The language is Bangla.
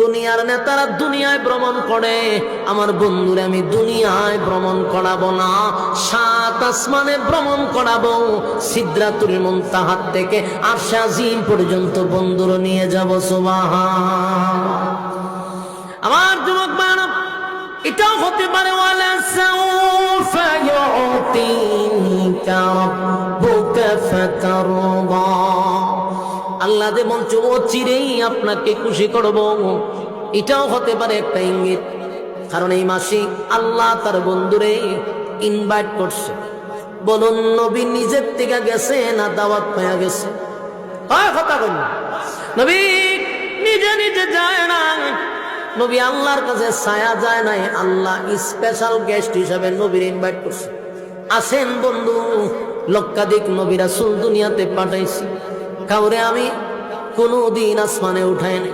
দুনিয়ার নেতারা দুনিয়ায় ভ্রমণ করে, আমার বন্ধুরে আমি দুনিয়ায় ভ্রমণ করাবো না, সাত আসমানে ভ্রমণ করাবো, সিদরাতুল মুনতাহা থেকে আরশে আজিম পর্যন্ত বন্ধুর নিয়ে যাব। সুবহানাল্লাহ। আমার যুবক ভাইরা, এটাও হতে পারে ওয়ালা সাউফা ইউতিকা রাব্বুকা ফাতারদা, আল্লাহ যে বলছে ও চিরেই আপনাকে খুশি করব, এটাও হতে পারে একটা ইঙ্গিত। কারণ এই মাসে আল্লাহ তার বন্ধুরে ইনভাইট করছে। বলুন, নবী নিজের থেকে গেছে না দাওয়াত পেয়ে গেছে? কথা বলুন। নবী নিজে নিজে যায় না, নবী আল্লাহর কাছে ছায়া যায় নাই, আল্লাহ স্পেশাল গেস্ট হিসাবে নবীর ইনভাইট করছে। আসেন বন্ধু, লক্ষাধিক নবী রাসূল দুনিয়াতে পাঠাইছি, কাউরে আমি কোনদিন আসমানে উঠাইনি।